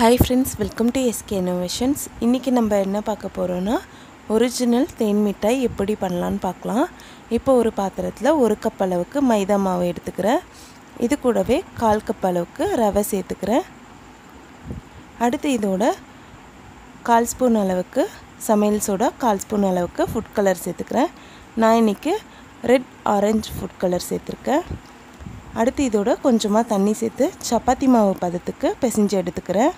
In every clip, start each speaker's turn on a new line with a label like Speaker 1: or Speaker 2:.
Speaker 1: Hi friends, welcome to SK Innovations. இன்னைக்கு நம்ம என்ன பார்க்க போறோம்னா ஒரிஜினல் தேன் மிட்டாய் எப்படி பண்ணலாம்னு பார்க்கலாம். இப்போ ஒரு பாத்திரத்துல 1 கப் அளவுக்கு மைதா மாவு எடுத்துக்கிறேன். இது கூடவே 1/4 கப் அளவுக்கு ரவை சேர்த்துக்கிறேன். அடுத்து இதோட 1/4 ஸ்பூன் அளவுக்கு சமையல் சோடா, 1/4 ஸ்பூன் அளவுக்கு ஃபுட் கலர் சேர்த்துக்கிறேன். நான் இன்னைக்கு ரெட் ஆரஞ்சு ஃபுட் கலர் சேர்த்திருக்கேன். அடுத்து இதோட கொஞ்சமா தண்ணி சேர்த்து சப்பாத்தி மாவு பதத்துக்கு பிசைஞ்சு எடுத்துக்கிறேன்.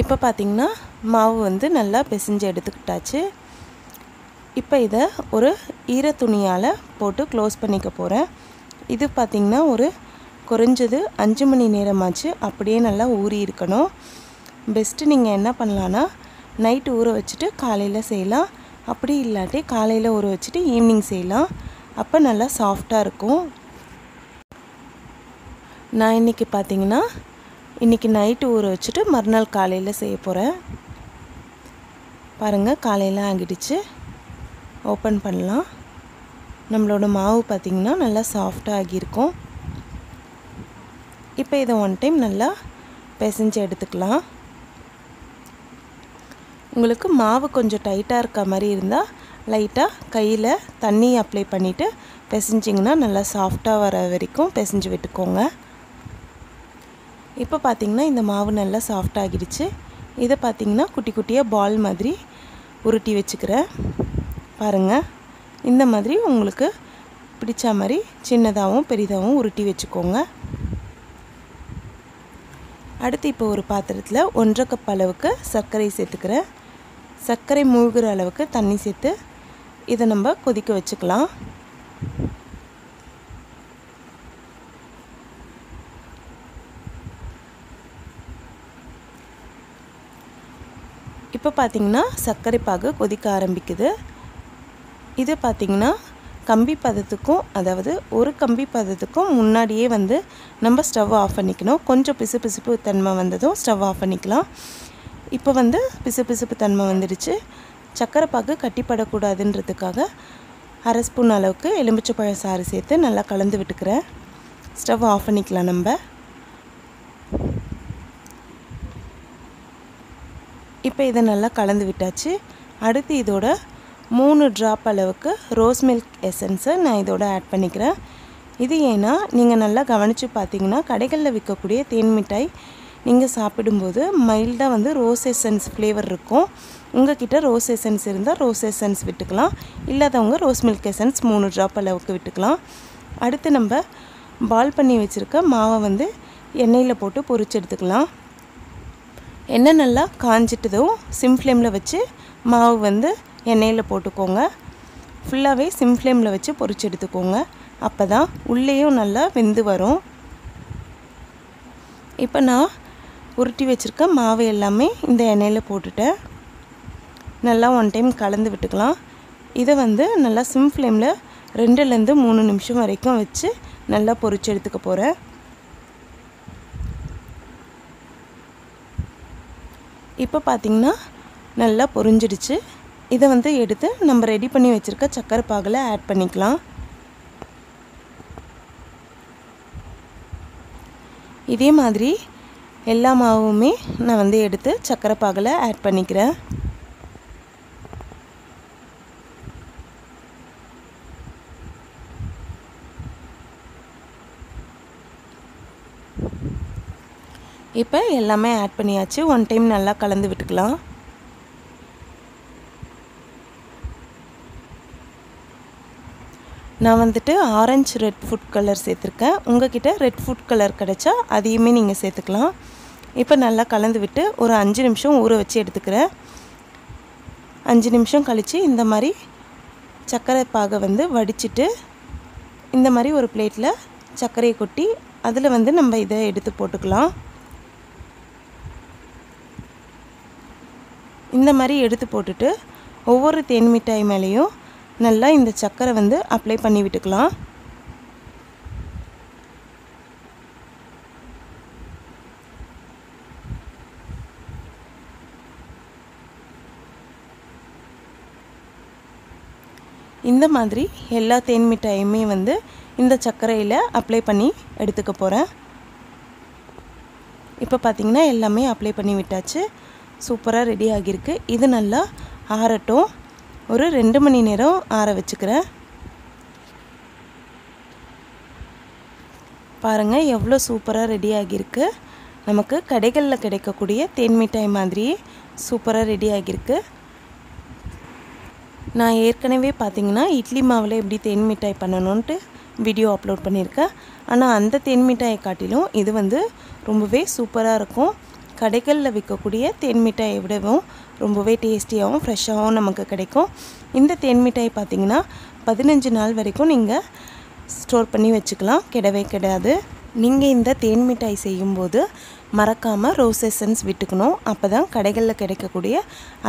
Speaker 1: இப்போ பாத்தீங்கன்னா மாவு வந்து நல்லா பிசைஞ்சு எடுத்துக்கிட்டாச்சு. இப்போ இத ஒரு ஈர துணியால போட்டு க்ளோஸ் பண்ணிக்க போறேன். இது பாத்தீங்கன்னா ஒரு குறைஞ்சது 5 மணி நேரமாச்சு அப்படியே நல்லா ஊறி இருக்கணும். பெஸ்ட் நீங்க என்ன பண்ணலாம்னா நைட் ஊற வச்சிட்டு காலையில செய்யலாம். அப்படி இல்லாட்டி காலையில ஊற வச்சிட்டு ஈவினிங் செய்யலாம். அப்ப நல்லா சாஃப்ட்டா இருக்கும். நான் இன்னைக்கு பாத்தீங்கன்னா இன்னைக்கு நைட் ஊற வச்சிட்டு மறுநாள் காலையில செய்ய போறேன். பாருங்க காலையில ஆகிடுச்சு. ஓபன் பண்ணலாம். நம்மளோட மாவு பாத்தீங்கன்னா நல்லா சாஃப்ட்டா ஆகி இருக்கும். இப்போ இத ஒன் டைம் நல்லா பிசைஞ்சு எடுத்துக்கலாம். உங்களுக்கு மாவு கொஞ்சம் டைட்டா இருக்க மாதிரி இருந்தா லைட்டா கையில தண்ணி அப்ளை பண்ணிட்டு பிசைஞ்சிங்கனா நல்லா சாஃப்ட்டா வர வரைக்கும் பிசைஞ்சு விட்டுக்கோங்க. இப்போ பாத்தீங்கன்னா இந்த மாவு நல்லா சாஃப்ட் ஆகிடுச்சு. இத பாத்தீங்கன்னா குட்டி குட்டியா பால் மாதிரி உருட்டி வெச்சுக்கிறேன். பாருங்க இந்த மாதிரி உங்களுக்கு பிடிச்ச மாதிரி சின்னதாவும் பெரியதாவும் உருட்டி வெச்சுக்கோங்க. அடுத்து இப்போ ஒரு பாத்திரத்துல 1/2 கப் அளவுக்கு சர்க்கரை சேர்த்துக்கிறேன். சர்க்கரை மூழ்குற அளவுக்கு தண்ணி சேர்த்து இத நம்ம கொதிக்க வச்சுக்கலாம். இப்போ பாத்தீங்கன்னா சர்க்கரை பாகு கொதிக்க ஆரம்பிக்குது. இது பாத்தீங்கன்னா கம்பி பதத்துக்கும் அதாவது ஒரு கம்பி பதத்துக்கும் முன்னாடியே வந்து நம்ம ஸ்டவ் ஆஃப் பண்ணிக்கணும். கொஞ்சம் பிசுபிசுப்பு தன்மை வந்ததும் ஸ்டவ் ஆஃப் பண்ணிக்கலாம். இப்போ வந்து பிசுபிசுப்பு தன்மை வந்துடுச்சு. சர்க்கரை பாகு கட்டிப்பட கூடாதுன்றதுக்காக 1/2 ஸ்பூன் அளவுக்கு எலுமிச்சை சாறு சேர்த்து நல்லா கலந்து விட்டுக்கிறேன். ஸ்டவ் ஆஃப் பண்ணிக்கலாம் நம்ம. இப்போ இத நல்லா கலந்து விட்டாச்சு. அடுத்து இதோட 3 டிராப் அளவுக்கு ரோஸ் மில்க் எசன்ஸ் நான் இதோட ஆட் பண்ணிக்கிறேன். இது ஏனா நீங்க நல்லா கவனிச்சு பாத்தீங்கன்னா கடைகள்ல விற்கக்கூடிய தேன் மிட்டாய் நீங்க சாப்பிடும்போது மைல்டா வந்து ரோஸ் எசன்ஸ் ஃப்ளேவர் இருக்கும். உங்ககிட்ட ரோஸ் எசன்ஸ் இருந்தா ரோஸ் எசன்ஸ் விட்டுக்கலாம். இல்லாதவங்க ரோஸ் மில்க் எசன்ஸ் 3 டிராப் அளவுக்கு விட்டுக்கலாம். அடுத்து நம்ம பால் பண்ணி வச்சிருக்க மாவை வந்து எண்ணெயில போட்டு பொரிச்சு எடுத்துக்கலாம். எண்ணெய் நல்லா காஞ்சிட்டதும் சிம் ஃப்ளேம்ல வச்சு மாவு வந்து எண்ணெயில போட்டுக்கோங்க. ஃபுல்லாவே சிம் ஃப்ளேம்ல வச்சு பொரிச்சு எடுத்துக்கோங்க. அப்பதான் உள்ளேயும் நல்லா வெந்து வரும். இப்போ நான் உருட்டி வச்சிருக்க மாவு எல்லாமே இந்த எண்ணெயில போட்டுட்டேன். நல்லா ஒன் டைம் கலந்து விட்டுக்கலாம். இத வந்து நல்லா சிம் ஃப்ளேம்ல 2 ல இருந்து 3 நிமிஷம் வரைக்கும் வச்சு நல்லா பொரிச்சு எடுத்துக்க போறேன். இப்போ பாத்தீங்கன்னா நல்லா பொரிஞ்சிடுச்சு. இத வந்து எடுத்து நம்ம ரெடி பண்ணி வச்சிருக்க சக்கரை பாகுல ஆட் பண்ணிக்கலாம். இதே மாதிரி எல்லா மாவுமே நான் வந்து எடுத்து சக்கரை பாகுல ஆட் பண்ணிக்கிறேன். இப்போ எல்லாமே ஆட் பண்ணியாச்சு. ஒன் டைம் நல்லா கலந்து விட்டுக்கலாம். நான் வந்துட்டு ஆரஞ்சு ரெட் ஃபுட் கலர் சேர்த்திருக்கேன். உங்ககிட்ட ரெட் ஃபுட் கலர் கிடைச்சா அதையுமே நீங்க சேர்த்துக்கலாம். இப்போ நல்லா கலந்து விட்டு ஒரு 5 நிமிஷம் ஊற வச்சு எடுத்துக்கிறேன். 5 நிமிஷம் கழிச்சு இந்த மாதிரி சக்கரை பாகை வந்து வடிச்சிட்டு இந்த மாதிரி ஒரு பிளேட்ல சர்க்கரையை கொட்டி அதுல வந்து நம்ம இத எடுத்து போட்டுக்கலாம். இந்த மாதிரி எடுத்து போட்டுட்டு ஒவ்வொரு தேன் மிட்டாய் மேலயும் நல்லா இந்த சக்கரை வந்து அப்ளை பண்ணி விட்டுக்கலாம். இந்த மாதிரி எல்லா தேன் மிட்டாயுமே வந்து இந்த சர்க்கரையில் அப்ளை பண்ணி எடுத்துக்க போகிறேன். இப்போ பார்த்திங்கன்னா எல்லாமே அப்ளை பண்ணி விட்டாச்சு. சூப்பராக ரெடி ஆகியிருக்கு. இது நல்லா ஆறட்டும். ஒரு 2 மணி நேரம் ஆற வச்சுக்கிறேன். பாருங்கள் எவ்வளோ சூப்பராக ரெடி ஆகியிருக்கு. நமக்கு கடைகளில் கிடைக்கக்கூடிய தேன் மிட்டாய் மாதிரியே சூப்பராக ரெடி ஆகியிருக்கு. நான் ஏற்கனவே பார்த்திங்கன்னா இட்லி மாவில் எப்படி தேன் மிட்டாய் பண்ணணுன்ட்டு வீடியோ அப்லோட் பண்ணியிருக்கேன். ஆனால் அந்த தேன் மிட்டாயை காட்டிலும் இது வந்து ரொம்பவே சூப்பராக இருக்கும். கடைகளில் விற்கக்கூடிய தேன் மிட்டாயை விடவும் ரொம்பவே டேஸ்டியாகவும் ஃப்ரெஷ்ஷாகவும் நமக்கு கிடைக்கும். இந்த தேன் மிட்டாய் பார்த்திங்கன்னா 15 நாள் வரைக்கும் நீங்கள் ஸ்டோர் பண்ணி வச்சுக்கலாம். கெடவே கெடாது. நீங்கள் இந்த தேன் மிட்டாய் செய்யும்போது மறக்காமல் ரோஸ் எசன்ஸ் விட்டுக்கணும். அப்போ தான் கடைகளில் கிடைக்கக்கூடிய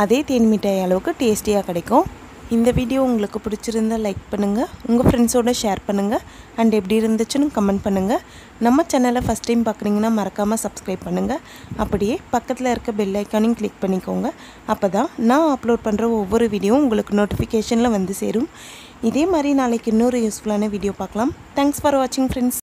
Speaker 1: அதே தேன் மிட்டாய் அளவுக்கு டேஸ்டியாக கிடைக்கும். இந்த வீடியோ உங்களுக்கு பிடிச்சிருந்தால் லைக் பண்ணுங்கள், உங்கள் ஃப்ரெண்ட்ஸோடு ஷேர் பண்ணுங்கள், அண்ட் எப்படி இருந்துச்சுன்னு கமெண்ட் பண்ணுங்கள். நம்ம சேனலை ஃபஸ்ட் டைம் பார்க்குறீங்கன்னா மறக்காமல் சப்ஸ்கிரைப் பண்ணுங்கள். அப்படியே பக்கத்தில் இருக்க பெல் ஐக்கானையும் கிளிக் பண்ணிக்கோங்க. அப்போ தான் நான் அப்லோட் பண்ணுற ஒவ்வொரு வீடியோவும் உங்களுக்கு நோட்டிஃபிகேஷனில் வந்து சேரும். இதே மாதிரி நாளைக்கு இன்னொரு யூஸ்ஃபுல்லான வீடியோ பார்க்கலாம். தேங்க்ஸ் ஃபார் வாட்சிங் ஃப்ரெண்ட்ஸ்.